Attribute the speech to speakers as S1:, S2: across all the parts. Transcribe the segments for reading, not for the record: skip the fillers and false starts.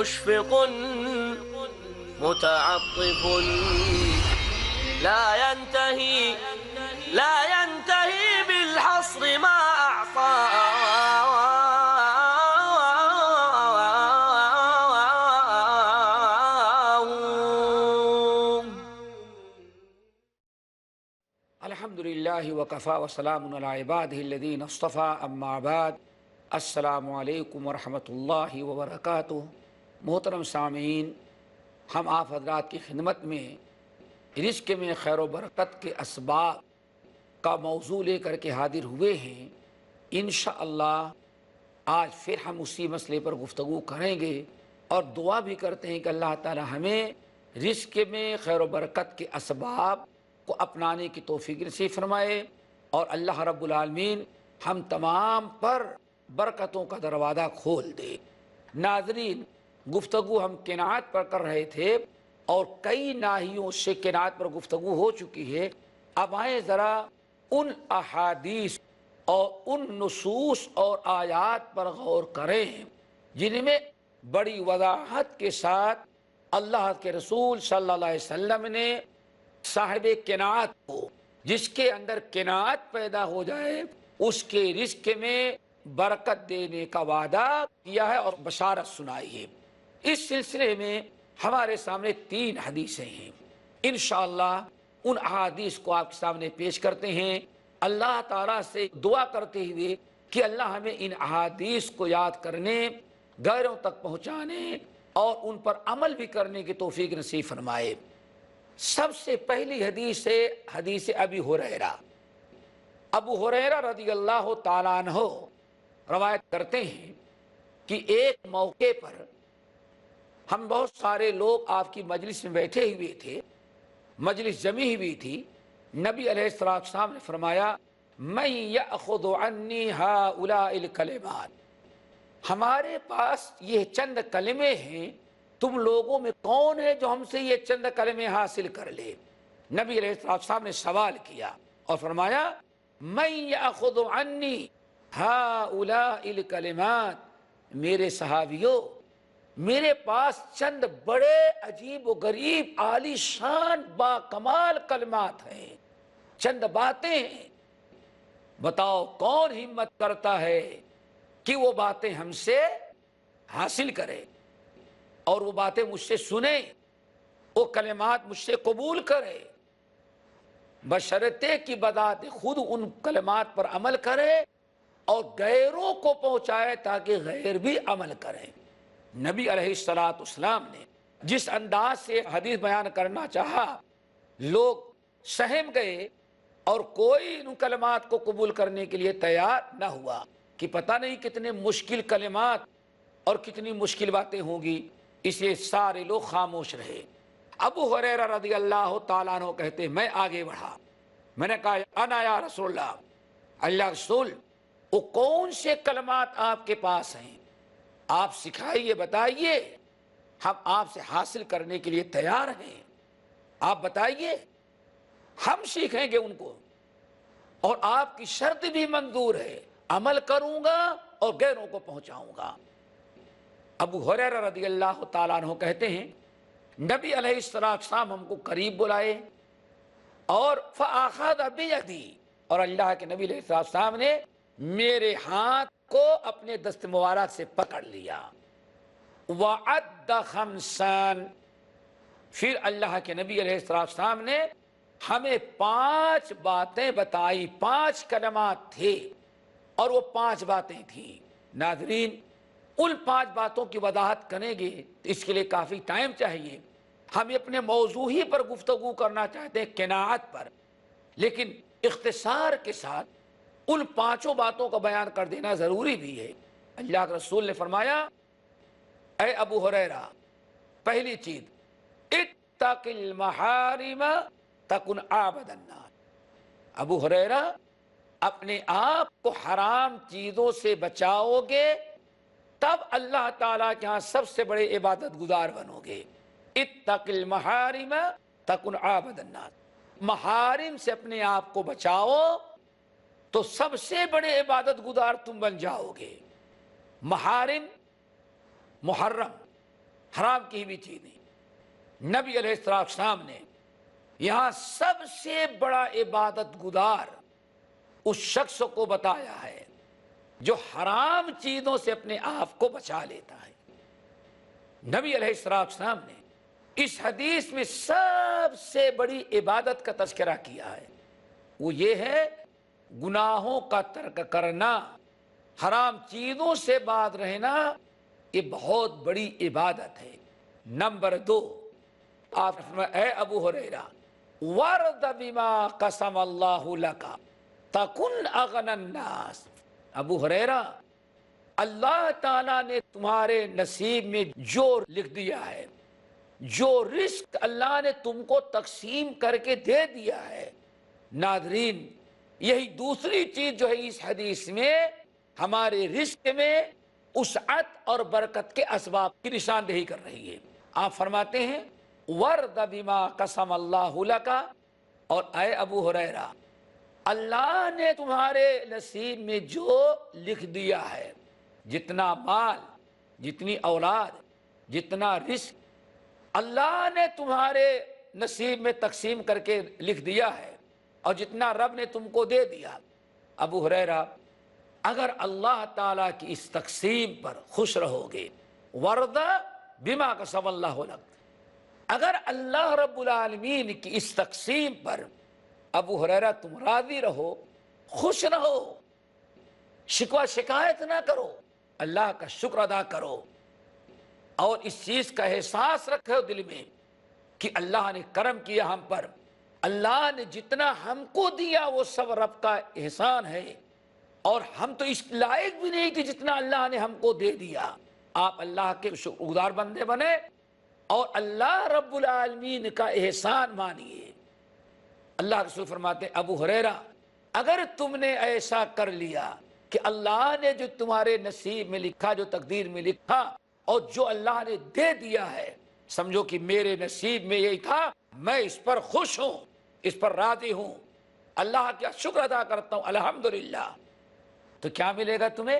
S1: مشفق متعطف لا ينتهي بالحصر ما أعطى
S2: الحمد للہ وکفا وسلام علی عبادہ الذین اصطفیٰ اما بعد السلام علیکم ورحمۃ اللہ وبرکاتہ۔ محترم سامعین، ہم آپ حضرات کی خدمت میں رزق میں خیر و برکت کے اسباب کا موضوع لے کر کے حاضر ہوئے ہیں۔ انشاءاللہ آج پھر ہم اسی مسئلے پر گفتگو کریں گے اور دعا بھی کرتے ہیں کہ اللہ تعالی ہمیں رزق میں خیر و برکت کے اسباب کو اپنانے کی توفیق نصیب فرمائے، اور اللہ رب العالمین ہم تمام پر برکتوں کا دروازہ کھول دے۔ ناظرین، گفتگو ہم قناعت پر کر رہے تھے اور کئی ناحیوں سے قناعت پر گفتگو ہو چکی ہے۔ اب آئیں ذرا ان احادیث اور ان نصوص اور آیات پر غور کریں جن میں بڑی وضاحت کے ساتھ اللہ کے رسول صلی اللہ علیہ وسلم نے صاحب قناعت کو، جس کے اندر قناعت پیدا ہو جائے، اس کے رزق میں برکت دینے کا وعدہ کیا ہے اور بشارت سنائی ہے۔ اس سلسلے میں ہمارے سامنے 3 حدیثیں ہیں۔ انشاءاللہ ان احادیث کو آپ کے سامنے پیش کرتے ہیں، اللہ تعالیٰ سے دعا کرتے ہوئے کہ اللہ ہمیں ان احادیث کو یاد کرنے، غیروں تک پہنچانے اور ان پر عمل بھی کرنے کی توفیق نصیب فرمائے۔ سب سے پہلی حدیث ہے حدیث ابی ہریرہ۔ ابو ہریرہ رضی اللہ تعالیٰ عنہ روایت کرتے ہیں کہ ایک موقع پر ہم بہت سارے لوگ آپ کی مجلس میں بیٹھے ہوئے تھے، مجلس جمی ہوئی تھی۔ نبی علیہ السلام نے فرمایا، من یأخذ عنی ہؤلاء الکلمات، ہمارے پاس یہ چند کلمے ہیں، تم لوگوں میں کون ہے جو ہم سے یہ چند کلمے حاصل کر لے؟ نبی علیہ السلام نے سوال کیا اور فرمایا، من یأخذ عنی ہؤلاء الکلمات، میرے صحابیوں، میرے پاس چند بڑے عجیب و غریب عالی شان با کمال کلمات ہیں، چند باتیں ہیں، بتاؤ کون ہمت کرتا ہے کہ وہ باتیں ہم سے حاصل کرے اور وہ باتیں مجھ سے سنے، وہ کلمات مجھ سے قبول کرے، بشرطے کی بذات خود ان کلمات پر عمل کرے اور غیروں کو پہنچائے تاکہ غیر بھی عمل کریں۔ نبی علیہ السلام نے جس انداز سے حدیث بیان کرنا چاہا، لوگ سہم گئے اور کوئی ان کلمات کو قبول کرنے کے لیے تیار نہ ہوا کہ پتہ نہیں کتنے مشکل کلمات اور کتنی مشکل باتیں ہوں گی، اس لیے سارے لوگ خاموش رہے۔ ابو ہریرہ رضی اللہ تعالیٰ عنہ کہتے ہیں، میں آگے بڑھا، میں نے کہا، انا یا رسول اللہ، اللہ رسول، وہ کون سے کلمات آپ کے پاس ہیں؟ آپ سکھائیے، بتائیے، ہم آپ سے حاصل کرنے کے لیے تیار ہیں، آپ بتائیے، ہم سیکھیں گے ان کو، اور آپ کی شرط بھی منظور ہے، عمل کروں گا اور غیروں کو پہنچاؤں گا۔ ابو ہریرہ رضی اللہ تعالیٰ عنہ کہتے ہیں، نبی علیہ السلام ہم کو قریب بلائے اور فأخذ بیدی، اور اللہ کے نبی علیہ السلام نے میرے ہاتھ کو اپنے دست مبارک سے پکڑ لیا۔ وعد خمسان، پھر اللہ کے نبی علیہ السلام نے ہمیں 5 باتیں بتائی، 5 کلمات تھے اور وہ 5 باتیں تھیں۔ ناظرین، ان 5 باتوں کی وضاحت کریں گے تو اس کے لیے کافی ٹائم چاہیے۔ ہم اپنے موضوع ہی پر گفتگو کرنا چاہتے ہیں، قناعت پر، لیکن اختصار کے ساتھ ان 5 باتوں کا بیان کر دینا ضروری بھی ہے۔ اللہ کے رسول نے فرمایا، اے ابو ہریرہ، پہلی چیز، اتق المحارم تکن عابد الناس۔ ابو ہریرہ، اپنے آپ کو حرام چیزوں سے بچاؤ گے تب اللہ تعالیٰ کے ہاں سب سے بڑے عبادت گزار بنو گے۔ اتق المحارم تکن عابد الناس، محارم سے اپنے آپ کو بچاؤ تو سب سے بڑے عبادت گزار تم بن جاؤ گے۔ محارم، محرم، حرام کی ہوئی چیزیں. نبی علیہ السلام نے یہاں سب سے بڑا عبادت گزار اس شخص کو بتایا ہے جو حرام چیزوں سے اپنے آپ کو بچا لیتا ہے. نبی علیہ السلام نے اس حدیث میں سب سے بڑی عبادت کا تذکرہ کیا ہے. وہ یہ ہے گناہوں کا ترک کرنا، حرام چیزوں سے باز رہنا. یہ بہت بڑی عبادت ہے. نمبر 2، آپ اے ابو ہریرہ وَرْضَ بِمَا قَسَمَ اللَّهُ لَكَ تَكُنْ أَغْنَى النَّاسِ. ابو ہریرہ، اللہ تعالیٰ نے تمہارے نصیب میں جو لکھ دیا ہے، جو رزق اللہ نے تم کو تقسیم کر کے دے دیا ہے. ناظرین، یہی دوسری چیز جو ہے اس حدیث میں ہمارے رزق میں وسعت اور برکت کے اسباب کی نشاندہی کر رہی ہے. آپ فرماتے ہیں وَرْضَ بِمَا قَسَمَ اللَّهُ لَكَ، اور اے ابو ہریرہ اللہ نے تمہارے نصیب میں جو لکھ دیا ہے، جتنا مال، جتنی اولاد، جتنا رزق اللہ نے تمہارے نصیب میں تقسیم کر کے لکھ دیا ہے، اور جتنا رب نے تم کو دے دیا. ابو ہریرہ، اگر اللہ تعالیٰ کی اس تقسیم پر خوش رہو گے، وَرْضَ بِمَا قَسَمَ اللَّهُ لَكَ، اگر اللہ رب العالمین کی اس تقسیم پر ابو ہریرہ تم راضی رہو، خوش رہو، شکوہ شکایت نہ کرو، اللہ کا شکر ادا کرو، اور اس چیز کا احساس رکھو دل میں کہ اللہ نے کرم کیا ہم پر، اللہ نے جتنا ہم کو دیا وہ سب رب کا احسان ہے، اور ہم تو اس لائق بھی نہیں کہ جتنا اللہ نے ہم کو دے دیا. آپ اللہ کے شکر گزار بندے بنے اور اللہ رب العالمین کا احسان مانیے. اللہ رسول فرماتے ابو ہریرہ، اگر تم نے ایسا کر لیا کہ اللہ نے جو تمہارے نصیب میں لکھا، جو تقدیر میں لکھا، اور جو اللہ نے دے دیا ہے، سمجھو کہ میرے نصیب میں یہی تھا، میں اس پر خوش ہوں، اس پر راضی ہوں، اللہ کا شکر ادا کرتا ہوں، الحمدللہ. تو کیا ملے گا تمہیں؟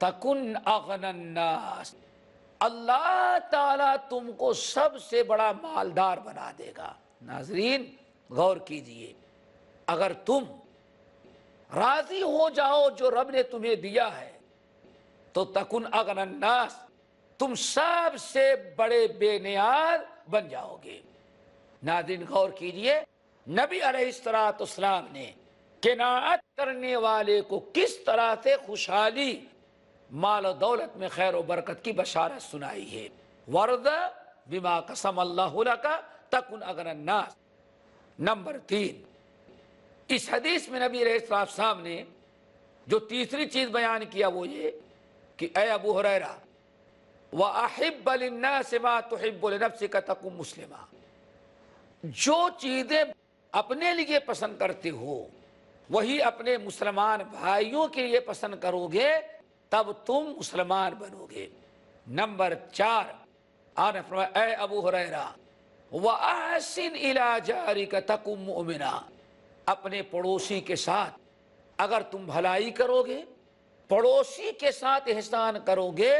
S2: تَكُنْ أَغْنَى النَّاسِ، اللہ تعالیٰ تم کو سب سے بڑا مالدار بنا دے گا. ناظرین غور کیجئے، اگر تم راضی ہو جاؤ جو رب نے تمہیں دیا ہے تو تکن اغنى الناس، تم سب سے بڑے بے نیاز بن جاؤ گے. ناظرین غور کیجئے، نبی علیہ السلام نے قناعت کرنے والے کو کس طرح سے خوشحالی، مال و دولت میں خیر و برکت کی بشارت سنائی ہے. وَرْضَ بِمَا قَسَمَ اللَّهُ لَكَ تَكُنْ أَغْنَى النَّاسِ. نمبر 3، اس حدیث میں نبی علیہ السلام نے جو تیسری چیز بیان کیا وہ یہ کہ اے ابو ہریرہ وَأَحِبَّ لِلنَّاسِ مَا تُحِبُّ لِنَفْسِكَ تَكُنْ مُسْلِمًا، جو چیزیں اپنے لیے پسند کرتے ہو وہی اپنے مسلمان بھائیوں کے لیے پسند کرو گے، تب تم مسلمان بنو گے. نمبر 4، آپ نے فرمایا اے ابو ہریرہ وَأَحْسِنْ إِلَىٰ جَارِكَ تَكُنْ مُؤْمِنًا، اپنے پڑوسی کے ساتھ اگر تم بھلائی کرو گے، پڑوسی کے ساتھ احسان کرو گے،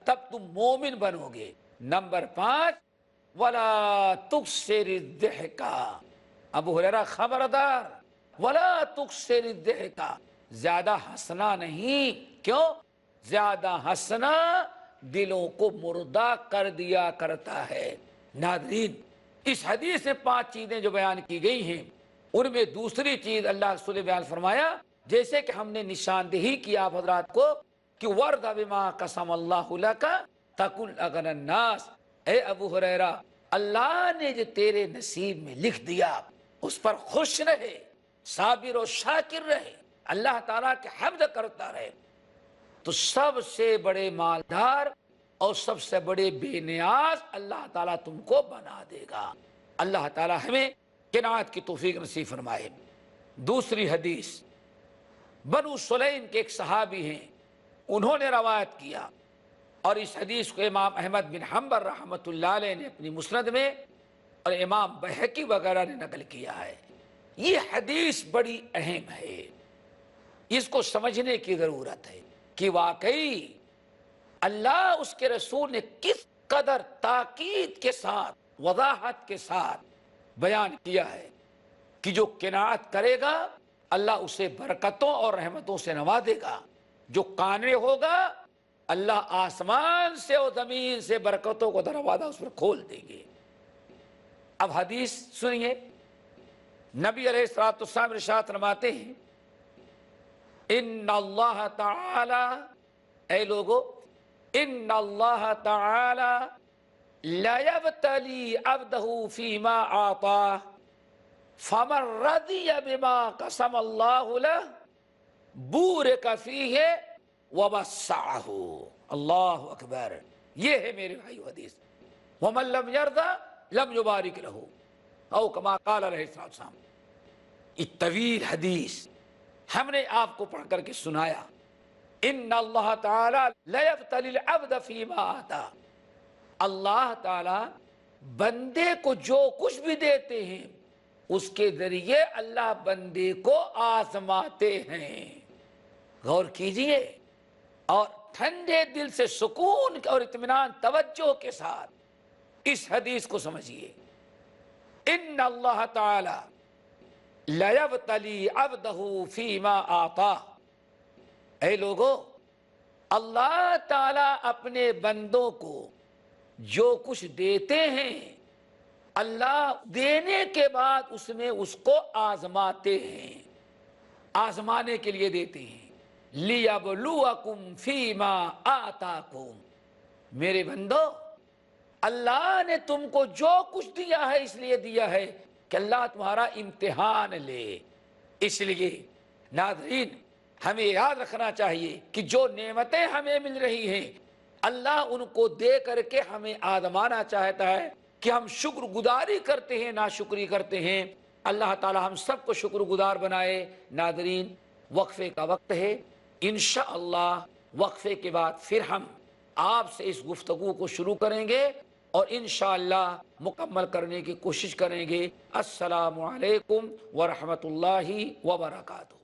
S2: تب تم مومن بنو گے. نمبر 5، وَلَا تُكْثِرِ الضِّحْكَ، ابو ہریرہ خبردار، وَلَا تُكْثِرِ الضِّحْكَ، زیادہ ہنسنا نہیں. کیوں؟ زیادہ ہنسنا دلوں کو مردہ کر دیا کرتا ہے. ناظرین اس حدیث میں 5 چیزیں جو بیان کی گئی ہیں، ان میں دوسری چیز اللہ رسول نے بیان فرمایا، جیسے کہ ہم نے نشاندہی کیا آپ حضرات کو کہ وَرْضَ بِمَا قَسَمَ اللَّهُ لَكَ تَكُنْ أَغْنَى النَّاسِ. اے ابو ہریرہ اللہ نے جو تیرے نصیب میں لکھ دیا اس پر خوش رہے، صابر و شاکر رہے، اللہ تعالیٰ کے حمد کرتا رہے، تو سب سے بڑے مالدار اور سب سے بڑے بے نیاز اللہ تعالیٰ تم کو بنا دے گا. اللہ تعالیٰ ہمیں قناعت کی توفیق نصیب فرمائے. دوسری حدیث بنو سلیم کے ایک صحابی ہیں، انہوں نے روایت کیا، اور اس حدیث کو امام احمد بن حنبل رحمۃ اللہ علیہ نے اپنی مسند میں اور امام بہقی وغیرہ نے نقل کیا ہے. یہ حدیث بڑی اہم ہے، اس کو سمجھنے کی ضرورت ہے کہ واقعی اللہ اس کے رسول نے کس قدر تاکید کے ساتھ وضاحت کے ساتھ بیان کیا ہے کہ جو قناعت کرے گا اللہ اسے برکتوں اور رحمتوں سے نوازے گا، جو قانع ہوگا اللہ آسمان سے اور زمین سے برکتوں کو دروازہ اس پر کھول دیں گے۔ اب حدیث سنیے، نبی علیہ الصلوۃ والسلام ارشاد فرماتے ہیں ان اللہ تعالی، اے لوگو، ان اللہ تعالی لا یبتلی عبدہ فیما اعطاہ فمن رضی بما قسم اللہ لہ بورک فیہ ووسعہ۔ اللہ اکبر، یہ ہے میرے بھائی حدیث۔ ومن لم یرضى لم یبارک لہ، او کما قال علیہ السلام۔ یہ طویل حدیث ہم نے آپ کو پڑھ کر کے سنایا۔ ان اللہ تعالی لا یبتلی العبد فیما آتا، اللہ تعالی بندے کو جو کچھ بھی دیتے ہیں اس کے ذریعے اللہ بندے کو آزماتے ہیں۔ غور کیجئے اور ٹھنڈے دل سے سکون اور اطمینان توجہ کے ساتھ اس حدیث کو سمجھیے۔ ان اللہ تعالی لا یبتلی عبدہ فیما آتاہ، اے لوگو، اللہ تعالی اپنے بندوں کو جو کچھ دیتے ہیں اللہ دینے کے بعد اس میں اس کو آزماتے ہیں، آزمانے کے لیے دیتے ہیں۔ لِيَبْلُوَكُمْ فِي مَا آتَاكُمْ، میرے بندو، اللہ نے تم کو جو کچھ دیا ہے اس لیے دیا ہے کہ اللہ تمہارا امتحان لے۔ اس لیے ناظرین، ہمیں یاد رکھنا چاہیے کہ جو نعمتیں ہمیں مل رہی ہیں اللہ ان کو دے کر کے ہمیں آزمانا چاہتا ہے کہ ہم شکر گزاری کرتے ہیں ناشکری کرتے ہیں۔ اللہ تعالی ہم سب کو شکر گزار بنائے۔ ناظرین، وقفے کا وقت ہے، انشاءاللہ وقفے کے بعد پھر ہم آپ سے اس گفتگو کو شروع کریں گے اور انشاءاللہ مکمل کرنے کی کوشش کریں گے۔ السلام علیکم ورحمۃ اللہ وبرکاتہ۔